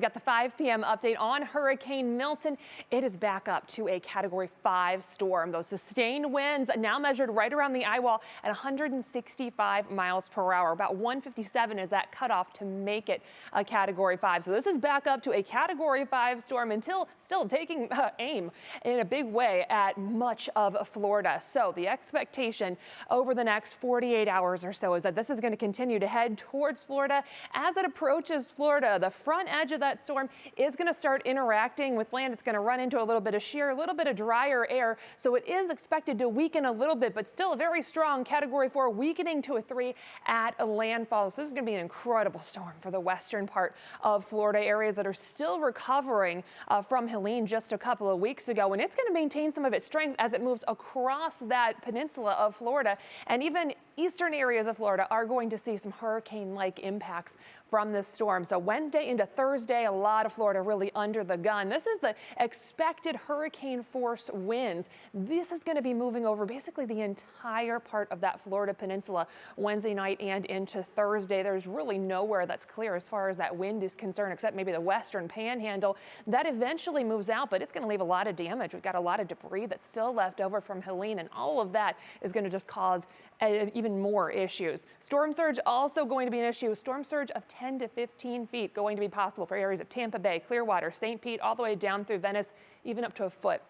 We got the 5 p.m. update on Hurricane Milton. It is back up to a Category 5 storm. Those sustained winds now measured right around the eye wall at 165 miles per hour. About 157 is that cutoff to make it a Category 5. So this is back up to a Category 5 storm until still taking aim in a big way at much of Florida. So the expectation over the next 48 hours or so is that this is going to continue to head towards Florida. As it approaches Florida, the front edge of that storm is going to start interacting with land. It's going to run into a little bit of shear, a little bit of drier air. So it is expected to weaken a little bit, but still a very strong Category 4, weakening to a 3 at a landfall. So this is going to be an incredible storm for the western part of Florida, areas that are still recovering from Helene just a couple of weeks ago. And it's going to maintain some of its strength as it moves across that peninsula of Florida. And even eastern areas of Florida are going to see some hurricane-like impacts from this storm. So Wednesday into Thursday, a lot of Florida really under the gun. This is the expected hurricane force winds. This is going to be moving over basically the entire part of that Florida peninsula Wednesday night and into Thursday. There's really nowhere that's clear as far as that wind is concerned, except maybe the western panhandle. That eventually moves out, but it's going to leave a lot of damage. We've got a lot of debris that's still left over from Helene, and all of that is going to just cause even more issues. Storm surge also going to be an issue. Storm surge of 10 to 15 feet going to be possible for areas of Tampa Bay, Clearwater, St. Pete, all the way down through Venice, even up to a foot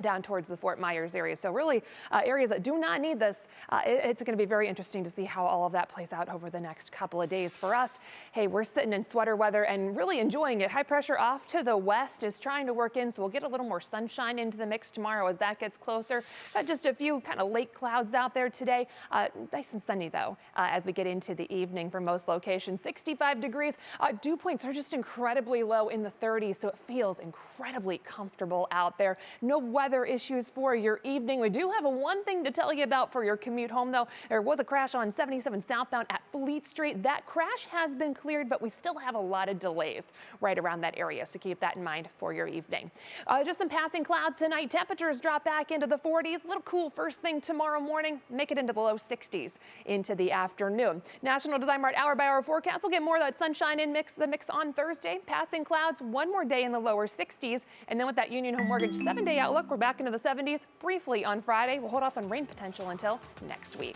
down towards the Fort Myers area. So really areas that do not need this. It's going to be very interesting to see how all of that plays out over the next couple of days. For us, hey, we're sitting in sweater weather and really enjoying it. High pressure off to the west is trying to work in, so we'll get a little more sunshine into the mix tomorrow as that gets closer. Got just a few kind of late clouds out there today. Nice and sunny though as we get into the evening for most locations. 65 degrees. Dew points are just incredibly low in the 30s, so it feels incredibly comfortable out there. No weather issues for your evening. We do have one thing to tell you about for your commute home though. There was a crash on 77 southbound at Fleet Street. That crash has been cleared, but we still have a lot of delays right around that area, so keep that in mind for your evening. Just some passing clouds tonight. Temperatures drop back into the 40s. A little cool first thing tomorrow morning. Make it into the low 60s into the afternoon. National Design Mart hour-by-hour forecast. We'll get more of that sunshine in the mix on Thursday. Passing clouds, one more day in the lower 60s, and then with that Union Home Mortgage 7-day outlook, we're back into the 70s briefly on Friday. We'll hold off on rain potential until next week.